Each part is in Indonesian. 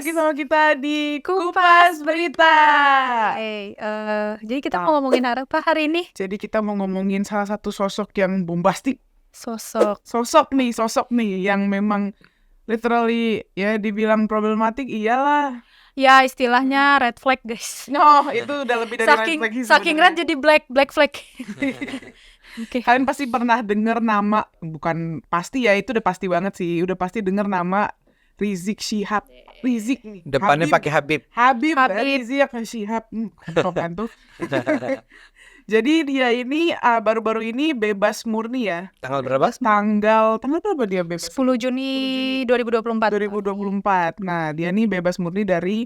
lagi sama kita di Kupas Berita. Jadi kita mau ngomongin apa hari ini? Jadi kita mau ngomongin salah satu sosok yang bombastik. Sosok Sosok nih yang memang literally ya dibilang problematik iyalah. ya istilahnya red flag, guys. No, itu udah lebih dari red flag sih saking red sebenarnya. jadi black flag. Oke. Kalian pasti pernah dengar nama, bukan pasti ya, itu udah pasti banget sih. Udah pasti dengar nama Rizik Syihab. Rizik nih. Depannya pakai Habib. Habib. Habib. Rizik Syihab. Kan tuh. Jadi dia ini baru-baru ini bebas murni ya. Tanggal berapa? Tanggal berapa dia bebas? 10 Juni 2024. 2024. Nah, dia nih bebas murni dari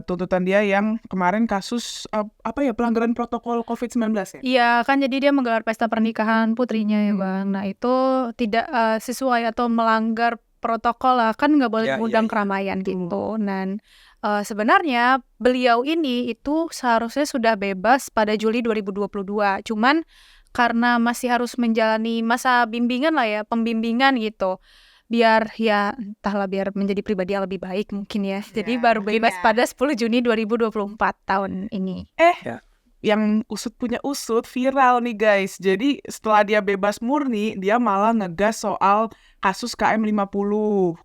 tuntutan dia yang kemarin kasus pelanggaran protokol COVID-19 ya. Iya, kan jadi dia menggelar pesta pernikahan putrinya ya, Bang. Nah, itu tidak sesuai atau melanggar protokol lah, kan nggak boleh mengundang keramaian gitu. Dan sebenarnya beliau ini itu seharusnya sudah bebas pada Juli 2022. Cuman karena masih harus menjalani masa bimbingan lah ya, pembimbingan gitu. Biar menjadi pribadi yang lebih baik mungkin ya. Jadi baru bebas pada 10 Juni 2024 tahun ini. Yang punya usut viral nih guys. Jadi setelah dia bebas murni, dia malah ngegas soal kasus KM50.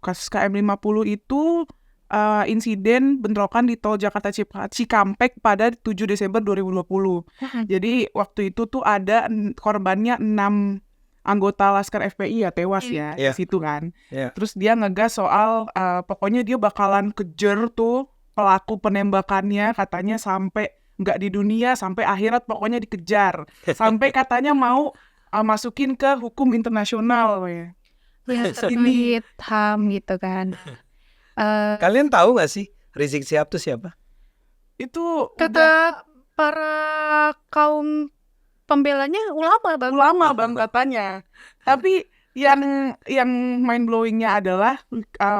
Kasus KM50 itu insiden bentrokan di tol Jakarta Cikampek pada 7 Desember 2020. Jadi waktu itu tuh ada korbannya 6 anggota Laskar FPI ya tewas ya di situ kan. Terus dia ngegas soal pokoknya dia bakalan kejar tuh pelaku penembakannya, katanya sampai nggak di dunia, sampai akhirat pokoknya dikejar. Sampai katanya mau masukin ke hukum internasional ya. Terkait HAM gitu kan. Kalian tahu nggak sih Rizik Syihab itu siapa? Itu kata para kaum pembelanya ulama bang katanya. Tapi yang mind blowingnya adalah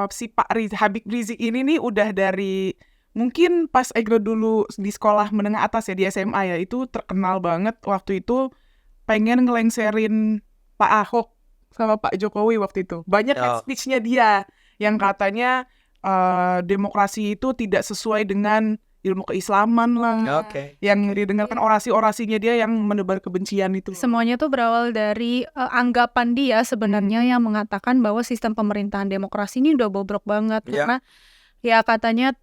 si Pak Habib Rizik ini nih udah dari mungkin pas Egro dulu di sekolah menengah atas ya, di SMA ya, itu terkenal banget waktu itu pengen ngelengserin Pak Ahok sama Pak Jokowi waktu itu. Banyak speech-nya dia yang katanya demokrasi itu tidak sesuai dengan ilmu keislaman lah. Yang didengarkan orasi-orasinya dia yang menebar kebencian itu. Semuanya tuh berawal dari anggapan dia sebenarnya yang mengatakan bahwa sistem pemerintahan demokrasi ini udah bobrok banget. Karena ya katanya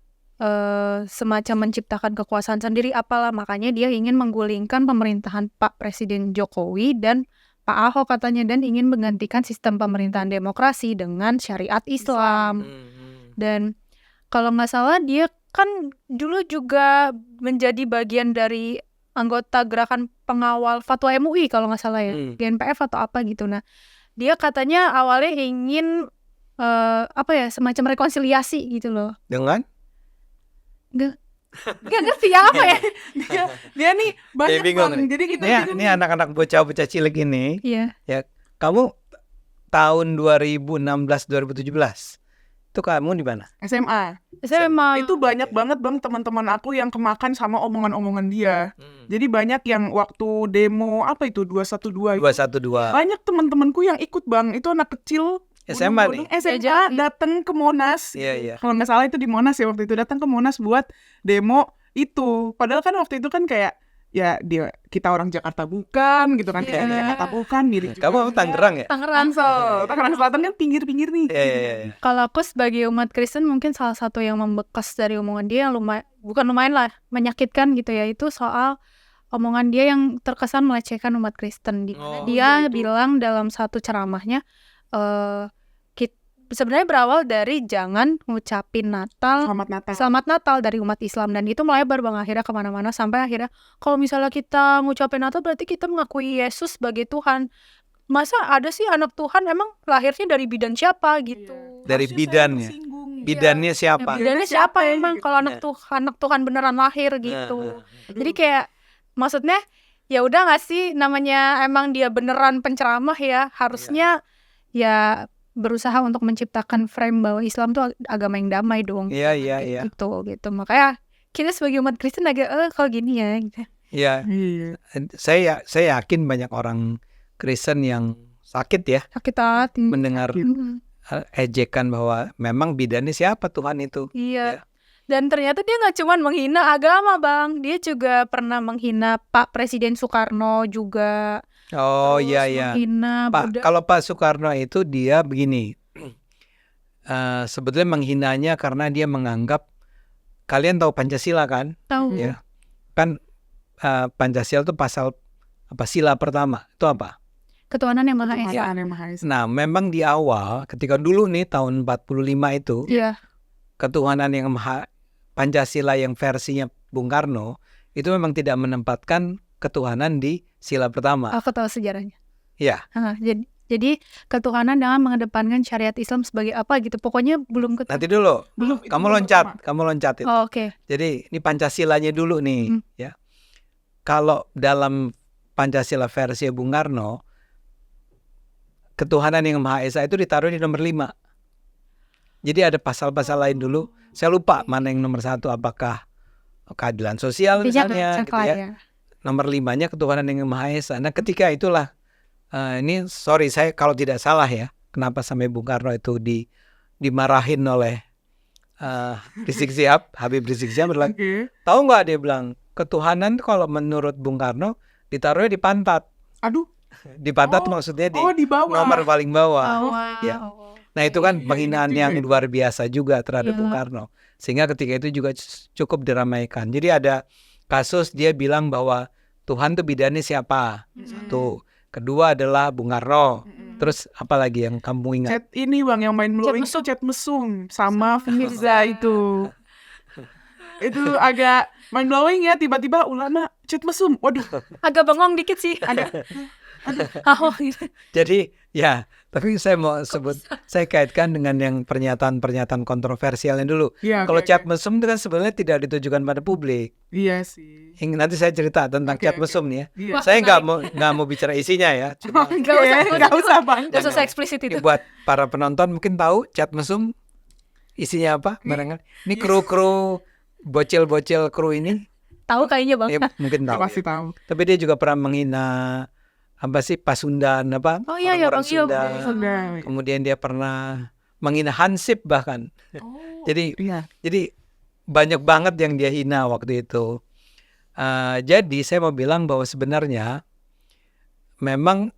semacam menciptakan kekuasaan sendiri apalah, makanya dia ingin menggulingkan pemerintahan Pak Presiden Jokowi dan Pak Ahok katanya, dan ingin menggantikan sistem pemerintahan demokrasi dengan syariat Islam. Dan kalau nggak salah dia kan dulu juga menjadi bagian dari anggota gerakan pengawal fatwa MUI kalau nggak salah ya, GNPF atau apa gitu. Nah, dia katanya awalnya ingin semacam rekonsiliasi gitu loh. Dengan? Gak ngerti apa ya. Dia nih banyak bingung banget. Jadi kita ini anak-anak bocah-bocah cilik ini. Iya. Ya, kamu tahun 2016-2017 itu kamu di mana? SMA. Itu banyak banget bang teman-teman aku yang kemakan sama omongan-omongan dia. Jadi banyak yang waktu demo 212 banyak teman-temanku yang ikut bang. Itu anak kecil SMA datang ke Monas. Kalau nggak salah itu di Monas ya waktu itu, datang ke Monas buat demo itu. Padahal kan waktu itu kan kayak ya kita orang Jakarta bukan gitu kan, kayak Jakarta bukan milik. Kamu Tangerang ya? Tangerang Selatan kan pinggir-pinggir nih. Kalau aku sebagai umat Kristen mungkin salah satu yang membekas dari omongan dia yang lumayan lah menyakitkan gitu ya, itu soal omongan dia yang terkesan melecehkan umat Kristen. Dia bilang dalam satu ceramahnya sebenarnya berawal dari jangan ngucapin Selamat Natal dari umat Islam, dan itu melebar bang akhirnya kemana-mana sampai akhirnya kalau misalnya kita ngucapin Natal berarti kita mengakui Yesus sebagai Tuhan. Masa ada sih anak Tuhan emang lahirnya dari bidan siapa gitu? Dari bidannya. Bidannya siapa? Bidannya siapa emang kalau anak Tuhan beneran lahir gitu. Jadi kayak maksudnya ya udah nggak sih, namanya emang dia beneran penceramah ya, harusnya ya berusaha untuk menciptakan frame bahwa Islam tuh agama yang damai dong. Iya. Gitu. Makanya kita sebagai umat Kristen agak kalau gini ya gitu. Iya. Saya yakin banyak orang Kristen yang sakit ya. Sakit hati mendengar ejekan bahwa memang bidannya siapa Tuhan itu. Iya. Dan ternyata dia nggak cuma menghina agama, Bang. Dia juga pernah menghina Pak Presiden Soekarno juga. Oh Terus iya iya. menghina Pak, kalau Pak Soekarno itu dia begini, sebetulnya menghinanya karena dia menganggap, kalian tahu Pancasila kan? tahu. Ya. Kan Pancasila itu pasal sila pertama itu apa? Ketuhanan yang Maha Esa. Tuhan yang Maha Esa. Nah, memang di awal ketika dulu nih tahun 45 itu Iya. ketuhanan yang Maha Pancasila yang versinya Bung Karno itu memang tidak menempatkan ketuhanan di sila pertama. Aku tahu sejarahnya. Ya. Jadi ketuhanan dengan mengedepankan syariat Islam sebagai apa gitu. Pokoknya belum Nanti dulu. Belum, itu Kamu belum loncat itu. Oh, oke. Jadi ini Pancasilanya dulu nih, ya. Kalau dalam Pancasila versi Bung Karno, ketuhanan yang Maha Esa itu ditaruh di nomor 5. Jadi ada pasal-pasal lain dulu. Saya lupa mana yang nomor 1, apakah keadilan sosial misalnya, gitu ya. Nomor 5-nya ketuhanan yang Maha Esa. Nah, ketika itulah ini sorry saya kalau tidak salah ya, kenapa sampai Bung Karno itu dimarahin oleh Rizik Sihab, Habib Rizik Sihab bilang, tahu nggak, dia bilang ketuhanan kalau menurut Bung Karno ditaruhnya di pantat. Aduh. Di pantat maksudnya di bawah. nomor paling bawah. Oh, wow. Ya. Nah itu kan penghinaan yang luar biasa juga terhadap Iya. Bung Karno. Sehingga ketika itu juga cukup diramaikan. Jadi ada kasus dia bilang bahwa Tuhan itu bidannya siapa? Satu. Kedua adalah Bung Karno. Terus apa lagi yang kamu ingat? Chat ini Bang yang main blowing itu Chat Mesum sama Firza itu. Itu agak main blowing ya, tiba-tiba ulama Chat Mesum. Waduh, Agak bengong dikit sih. agak Gitu. Jadi ya, tapi saya mau sebut, saya kaitkan dengan yang pernyataan-pernyataan kontroversialnya dulu. Iya, Kalau oke, Chat oke. Mesum itu kan sebenarnya tidak ditujukan pada publik. Iya sih. Nanti saya cerita tentang Oke, Chat oke. Mesum nih ya. Iya. Wah, Saya nggak mau bicara isinya ya. Cuma Nggak usah Bang. Gak usah eksplisit itu. ini buat para penonton mungkin tahu Chat Mesum isinya apa barangkali. Ini kru bocil-bocil kru ini Tahu kayaknya, Bang. ya, mungkin tahu. Pasti Ya. tahu. Tapi dia juga pernah menghina apa sih Pasundan apa? Oh iya ya, orang-orang Bang. Iya, Sunda. Bang. Sudah. Kemudian dia pernah menghina Hansip bahkan. Oh. Jadi Iya. banyak banget yang dia hina waktu itu. Jadi saya mau bilang bahwa sebenarnya memang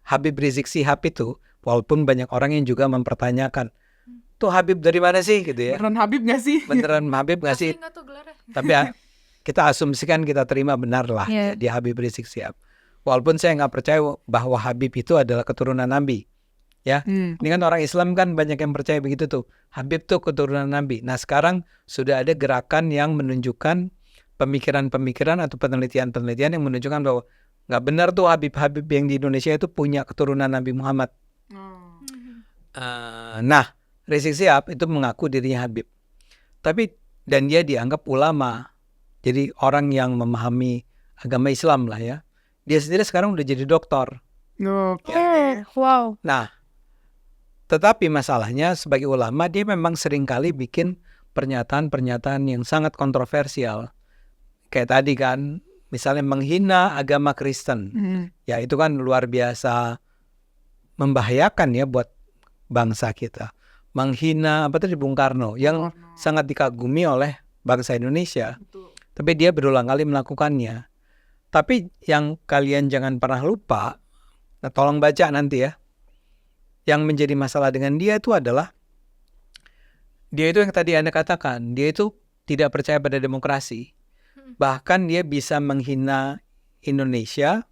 Habib Rizik Sihab itu, walaupun banyak orang yang juga mempertanyakan, tuh Habib dari mana sih gitu ya? Beneran Habib nggak sih? Beneran Habib nggak sih? Asli nggak tuh gelarnya? Tapi kita asumsikan, kita terima benar lah Iya. dia Habib Rizik Sihab. Walaupun saya nggak percaya bahwa Habib itu adalah keturunan Nabi. Ya, ini kan orang Islam kan banyak yang percaya begitu tuh. Habib tuh keturunan Nabi. Nah sekarang sudah ada gerakan yang menunjukkan pemikiran-pemikiran atau penelitian-penelitian yang menunjukkan bahwa nggak benar tuh Habib-Habib yang di Indonesia itu punya keturunan Nabi Muhammad. Nah, Rizik Sihab itu mengaku dirinya Habib. Dan dia dianggap ulama. Jadi orang yang memahami agama Islam lah ya. Dia sendiri sekarang udah jadi doktor. Wow. Nah, tetapi masalahnya sebagai ulama dia memang seringkali bikin pernyataan-pernyataan yang sangat kontroversial. Kayak tadi kan, misalnya menghina agama Kristen. Ya itu kan luar biasa membahayakan ya buat bangsa kita. Menghina apa tadi Bung Karno yang sangat dikagumi oleh bangsa Indonesia. Betul. Tapi dia berulang kali melakukannya. Tapi yang kalian jangan pernah lupa, nah tolong baca nanti ya. Yang menjadi masalah dengan dia itu adalah dia itu yang tadi Anda katakan, dia itu tidak percaya pada demokrasi. Bahkan dia bisa menghina Indonesia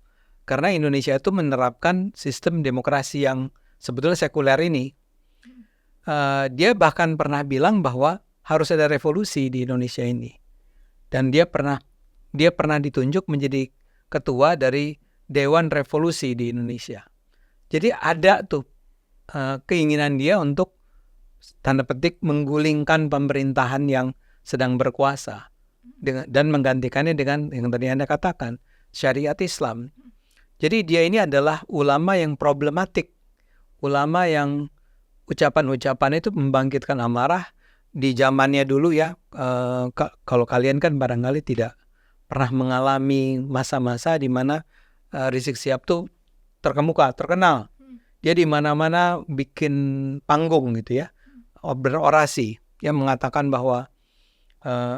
karena Indonesia itu menerapkan sistem demokrasi yang sebetulnya sekuler ini. Dia bahkan pernah bilang bahwa harus ada revolusi di Indonesia ini. Dan dia pernah ditunjuk menjadi ketua dari Dewan Revolusi di Indonesia. Jadi ada tuh keinginan dia untuk tanda petik menggulingkan pemerintahan yang sedang berkuasa dan menggantikannya dengan yang tadi Anda katakan syariat Islam. Jadi dia ini adalah ulama yang problematik, ulama yang ucapan-ucapan itu membangkitkan amarah di zamannya dulu ya. Kalau kalian kan barangkali tidak pernah mengalami masa-masa di mana Rizik Sihab tuh terkenal. Dia di mana-mana bikin panggung gitu ya, berorasi, yang mengatakan bahwa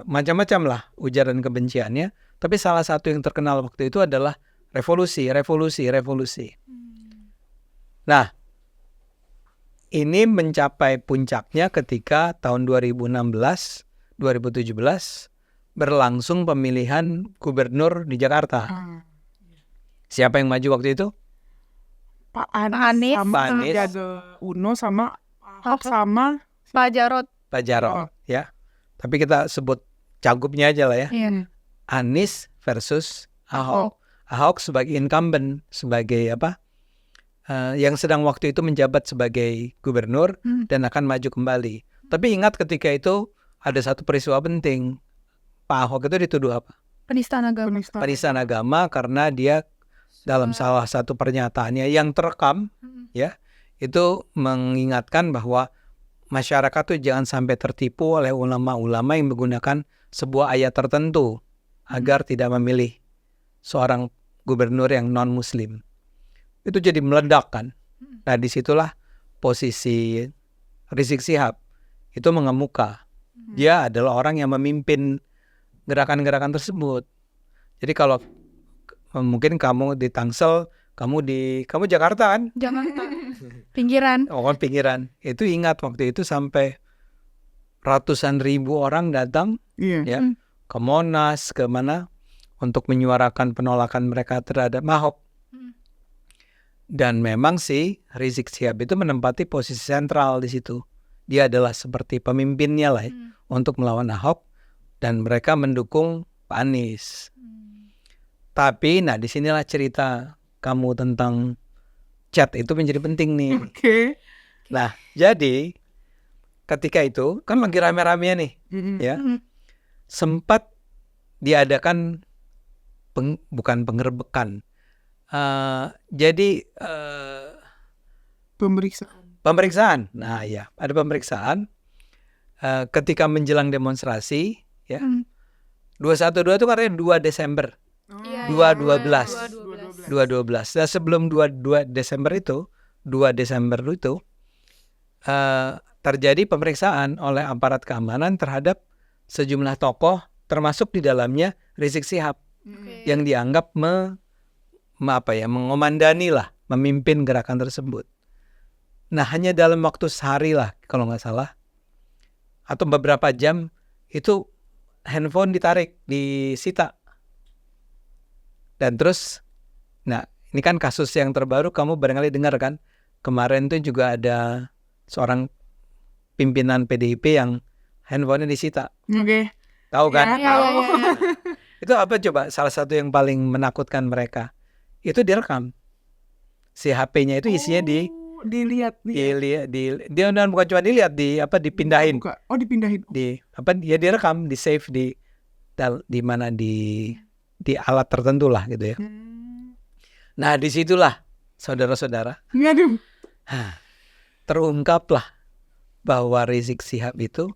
macam-macam lah ujaran kebenciannya. Tapi salah satu yang terkenal waktu itu adalah revolusi. Nah, ini mencapai puncaknya ketika tahun 2016-2017 berlangsung pemilihan gubernur di Jakarta. Siapa yang maju waktu itu? Pak Anies. sama Pak Anies. Sandiaga Uno sama Ahok sama Pak Jarod. Pak Jarod, ya. Tapi kita sebut cagupnya aja lah ya. Iya. Anies versus Ahok. Ahok sebagai incumbent, sebagai yang sedang waktu itu menjabat sebagai gubernur dan akan maju kembali. Tapi ingat ketika itu ada satu peristiwa penting. Pak Ahok itu dituduh apa? Penistaan agama. Penistaan agama karena dia dalam salah satu pernyataannya yang terekam ya, itu mengingatkan bahwa masyarakat tuh jangan sampai tertipu oleh ulama-ulama yang menggunakan sebuah ayat tertentu agar tidak memilih seorang gubernur yang non-muslim. Itu jadi meledak kan. Nah, disitulah posisi Rizik Syihab itu mengemuka. Dia adalah orang yang memimpin gerakan-gerakan tersebut. Jadi kalau mungkin kamu di Tangsel, kamu Jakarta kan? Jakarta. Pinggiran. Oh, kan pinggiran. Itu ingat waktu itu sampai ratusan ribu orang datang ya ke Monas, ke mana untuk menyuarakan penolakan mereka terhadap Ahok. Dan memang si Rizik Syihab itu menempati posisi sentral di situ. Dia adalah seperti pemimpinnya lah ya, untuk melawan Ahok, dan mereka mendukung Pak Anies. Tapi, nah disinilah cerita kamu tentang chat itu menjadi penting nih. Nah, jadi ketika itu kan lagi rame-ramenya nih, ya, sempat diadakan bukan penggerbekan. Jadi pemeriksaan. Nah ya, ada pemeriksaan ketika menjelang demonstrasi ya. 212 itu katanya 2 Desember 2012. Nah, sebelum 2 Desember itu terjadi pemeriksaan oleh aparat keamanan terhadap sejumlah tokoh, termasuk di dalamnya Rizik Syihab yang dianggap mengomandani lah, memimpin gerakan tersebut. Nah, hanya dalam waktu sehari lah kalau nggak salah, atau beberapa jam, itu handphone ditarik, disita. Dan terus, nah ini kan kasus yang terbaru, kamu barangkali dengar kan, kemarin tuh juga ada seorang pimpinan PDIP yang handphonenya disita. Tahu kan? Tahu. Itu apa coba salah satu yang paling menakutkan mereka? Itu direkam. Si HP-nya itu isinya dilihat. Dia bukan cuma dilihat, dipindahin. Dipindahin. Dia direkam, di save di mana di alat tertentu lah gitu ya. Nah, disitulah saudara-saudara, terungkaplah bahwa Rizik Syihab itu,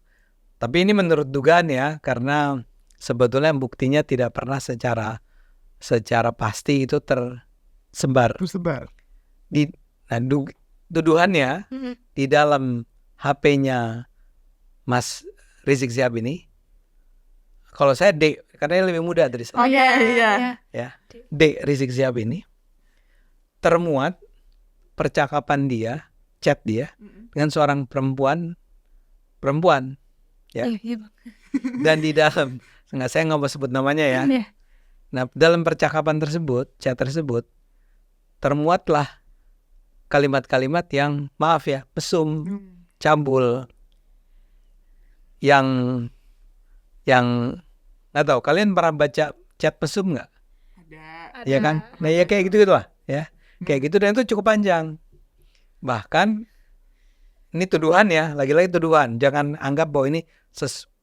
tapi ini menurut dugaan ya, karena sebetulnya buktinya tidak pernah secara pasti itu tersebar. Tuduhannya di dalam HP-nya Mas Rizik Syihab ini, kalau saya D, karena dia lebih muda dari saya. Ya, D Rizik Syihab ini termuat percakapan dia, chat dia dengan seorang perempuan, ya. Dan di dalam, saya nggak mau sebut namanya ya. Nah, dalam percakapan tersebut, chat tersebut, termuatlah kalimat-kalimat yang, maaf ya, mesum, cabul, yang nggak tahu, kalian pernah baca chat mesum nggak? Ada. Ya kan? Nah ya kayak gitu lah, ya, kayak gitu, dan itu cukup panjang. Bahkan ini tuduhan ya, lagi-lagi tuduhan. Jangan anggap bahwa ini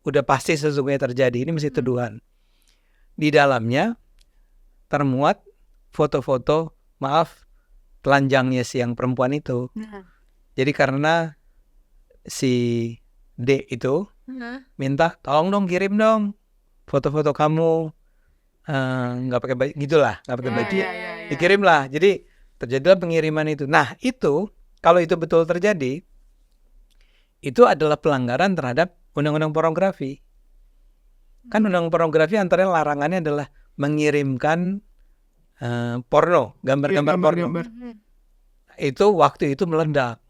udah pasti sesungguhnya terjadi. Ini masih tuduhan. Di dalamnya termuat foto-foto, telanjangnya si yang perempuan itu. Jadi karena si D itu minta, tolong dong, kirim dong foto-foto kamu, nggak pakai baju, gitulah, nggak pakai baju, dikirim lah. Jadi terjadilah pengiriman itu. Nah, itu kalau itu betul terjadi, itu adalah pelanggaran terhadap undang-undang pornografi. Kan undang pornografi antara larangannya adalah mengirimkan porno, gambar-gambar porno. Itu waktu itu meledak.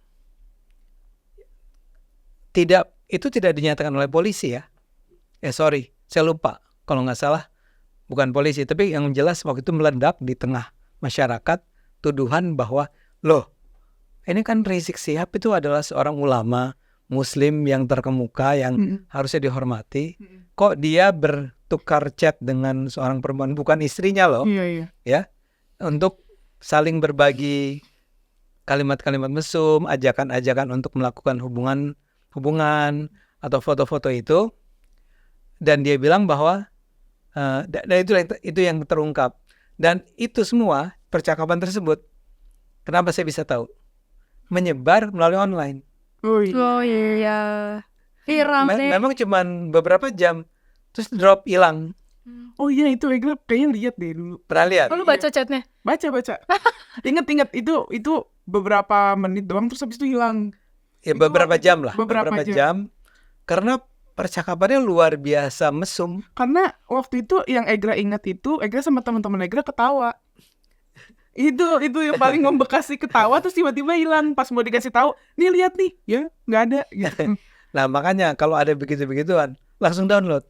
Itu tidak dinyatakan oleh polisi ya. Sorry, saya lupa. Kalau nggak salah bukan polisi, tapi yang jelas waktu itu meledak di tengah masyarakat tuduhan bahwa loh, ini kan Rizik Syihab itu adalah seorang ulama Muslim yang terkemuka yang harusnya dihormati. Kok dia bertukar chat dengan seorang perempuan bukan istrinya loh, ya, untuk saling berbagi kalimat-kalimat mesum, ajakan-ajakan untuk melakukan hubungan atau foto-foto itu, dan dia bilang bahwa dan itu yang terungkap, dan itu semua percakapan tersebut, kenapa saya bisa tahu? Menyebar melalui online. Oh iya, viral nih. Memang cuma beberapa jam, terus drop hilang. Oh iya, itu Egra kayaknya lihat deh dulu. Pernah lihat? Lu baca chatnya? Baca. Ingat itu beberapa menit doang, terus habis itu hilang. Ya beberapa jam lah. Beberapa jam. Karena percakapannya luar biasa mesum. Karena waktu itu yang Egra ingat itu, Egra sama teman-teman Egra ketawa. Itu yang paling membekas sih, ketawa terus tiba-tiba hilang. Pas mau dikasih tahu, nih lihat nih, ya nggak ada. Gitu. Nah makanya kalau ada begitu-begituan, langsung download.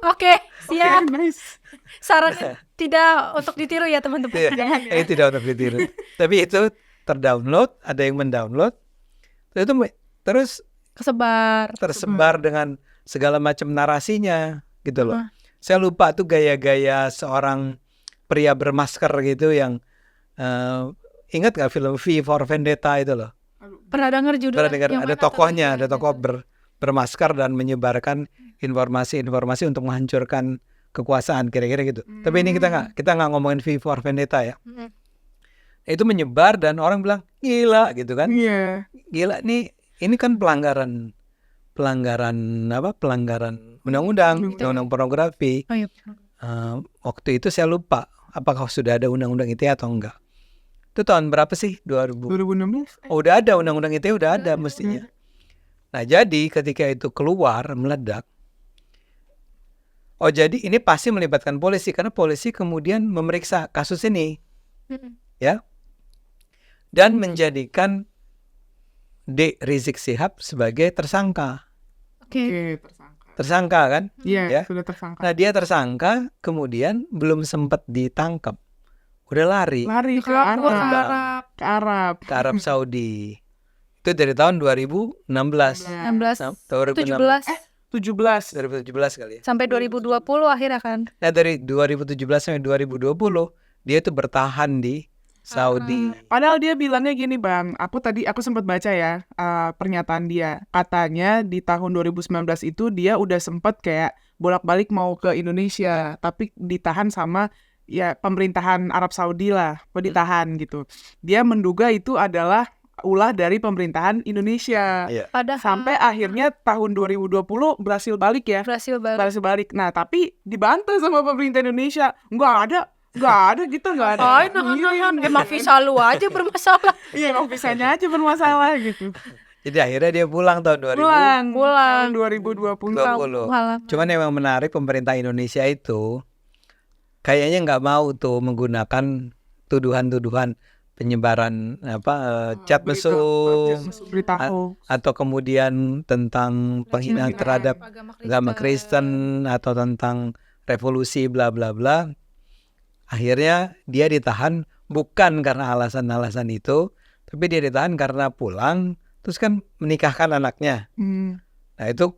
Oke, siap. Nice. Saran tidak untuk ditiru ya teman-teman. Jangan ya. Tidak untuk ditiru. Tapi itu terdownload, ada yang mendownload, terus tersebar dengan segala macam narasinya gitu loh. Saya lupa tuh gaya-gaya seorang pria bermasker gitu yang ingat nggak film V for Vendetta itu loh? Pernah dengar judulnya? Pernah dengar, ada tokohnya, ada tokoh bermasker dan menyebarkan informasi-informasi untuk menghancurkan kekuasaan, kira-kira gitu. Tapi ini kita nggak ngomongin V for Vendetta ya. Itu menyebar dan orang bilang gila gitu kan? Iya. Gila nih, ini kan pelanggaran undang-undang pornografi. Oh, iya. Waktu itu saya lupa apakah sudah ada undang-undang ITE atau enggak. Itu tahun berapa sih? 2016? Oh, udah ada undang-undang ITE, udah ada mestinya. Nah, jadi ketika itu keluar meledak. Oh, jadi ini pasti melibatkan polisi karena polisi kemudian memeriksa kasus ini. Ya. Dan menjadikan Rizik Syihab sebagai tersangka. Oke. Tersangka kan? Iya, ya? Sudah tersangka. Nah, dia tersangka, kemudian belum sempat ditangkap. Udah lari ke Arab Saudi. Itu dari tahun 2016. 2017 kali ya. Sampai 2020 akhirnya kan. Nah, dari 2017 sampai 2020 dia itu bertahan di Saudi. Padahal dia bilangnya gini Bang, aku sempat baca ya pernyataan dia. Katanya di tahun 2019 itu dia udah sempat kayak bolak-balik mau ke Indonesia, tapi ditahan sama ya pemerintahan Arab Saudi lah, ditahan gitu. Dia menduga itu adalah ulah dari pemerintahan Indonesia. Padahal sampai akhirnya tahun 2020 berhasil balik ya. Berhasil balik. Nah, tapi dibantah sama pemerintah Indonesia. Nggak ada gitu, nggak ada. Emang visa lu aja bermasalah. Iya, emang visanya aja bermasalah gitu. Jadi akhirnya dia pulang tahun 2020. Tahun 2020. Cuman yang menarik pemerintah Indonesia itu kayaknya nggak mau tuh menggunakan tuduhan-tuduhan penyebaran chat mesum atau kemudian tentang penghinaan terhadap agama Kristen atau tentang revolusi bla bla bla. Akhirnya dia ditahan bukan karena alasan-alasan itu, tapi dia ditahan karena pulang terus kan menikahkan anaknya. Nah, itu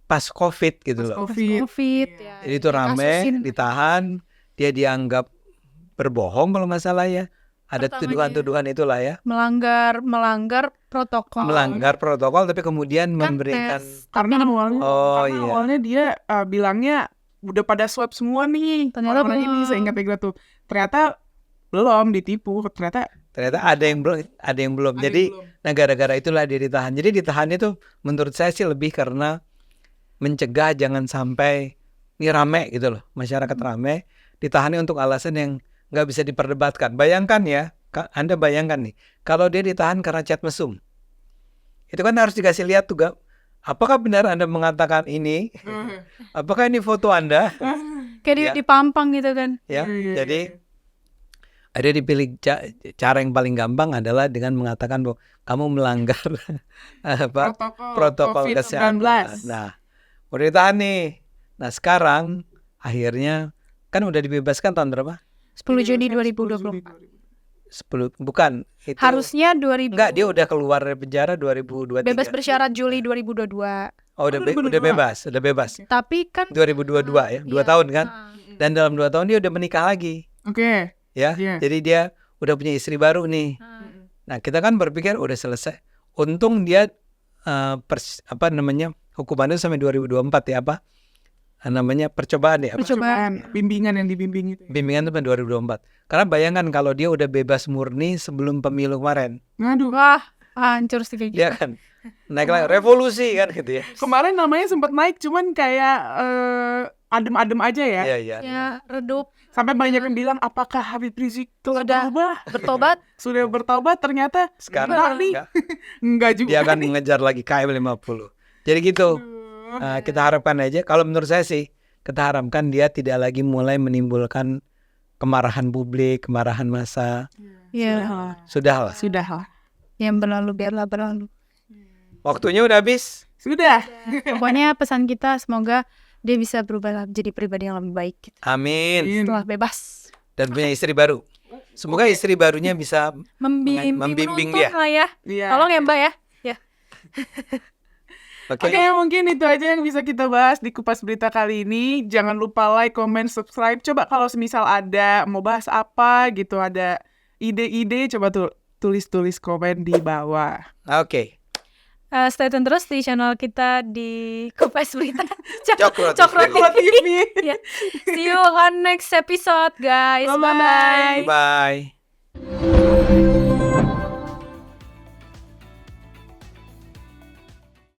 pas COVID gitu loh. COVID ya. Jadi itu rame, ditahan, dia dianggap berbohong kalau nggak salah ya. Ada tuduhan-tuduhan itulah ya. Melanggar protokol. Melanggar protokol tapi kemudian kan memberikan karena awalnya dia bilangnya udah pada swab semua nih. Ternyata ini seingat Egra tuh. Ternyata belum ditipu. Ternyata ada yang belum. Jadi gara-gara itulah dia ditahan. Jadi ditahan itu menurut saya sih lebih karena mencegah jangan sampai ini rame gitu loh. Masyarakat rame, ditahannya untuk alasan yang nggak bisa diperdebatkan. Bayangkan ya, Anda bayangkan nih, kalau dia ditahan karena chat mesum, itu kan harus dikasih lihat tuh, apakah benar Anda mengatakan ini? Apakah ini foto Anda? Kayak Ya. dipampang gitu kan. Ya, Iya. jadi ada dipilih cara yang paling gampang adalah dengan mengatakan bahwa kamu melanggar apa protokol kesehatan. COVID-19. Nah, udah ditahan nih. Nah, sekarang akhirnya kan udah dibebaskan tahun berapa? 10 Juni 2024. 10 bukan itu. Harusnya 2000. Enggak, dia udah keluar dari penjara 2023. Bebas bersyarat Juli 2022. Oh, udah bebas, udah bebas. Tapi kan 2022 ya, 2 iya. tahun kan? Dan dalam 2 tahun dia udah menikah lagi. Oke. Ya, Iya. jadi dia udah punya istri baru nih. Nah, kita kan berpikir udah selesai. Untung dia hukumannya sampai 2024 ya, namanya percobaan ya, Percobaan, bimbingan yang dibimbing itu. bimbingan itu sampai 2024. Karena bayangkan kalau dia udah bebas murni sebelum pemilu kemarin, Ngaduh. wah, hancur sih kayak gitu. dia kan naik lagi revolusi kan gitu ya. Kemarin namanya sempat naik, cuman kayak adem-adem aja ya. Iya, iya. Ya, redup, Sampai banyak yang bilang, apakah Habib Rizik telah Sudah. berubah? bertobat. Sudah bertobat, ternyata Sekarang enggak nih. enggak. Enggak juga. Dia akan mengejar lagi KM 50. Jadi gitu. Kita harapkan aja, kalau menurut saya sih, kita harapkan dia tidak lagi mulai menimbulkan kemarahan publik, kemarahan massa. Ya, Sudahlah. Sudah lah. yang berlalu biarlah berlalu. Waktunya udah habis. Sudah. Pokoknya pesan kita semoga dia bisa berubah jadi pribadi yang lebih baik gitu. Amin. Setelah bebas. Dan punya istri baru. Semoga istri barunya bisa Membimbing dia. lah ya. Iya. Tolong ya Mbak ya. Ya. Oke. Oke, mungkin itu aja yang bisa kita bahas di Kupas Berita kali ini. Jangan lupa like, comment, subscribe. Coba kalau semisal ada mau bahas apa gitu, ada ide-ide, coba tulis-tulis komen di bawah. Oke. Stay tune terus di channel kita di Kupas Berita. Cokro Cokro TV. TV. Ya. See you on next episode guys. Bye-bye. Bye. Bye.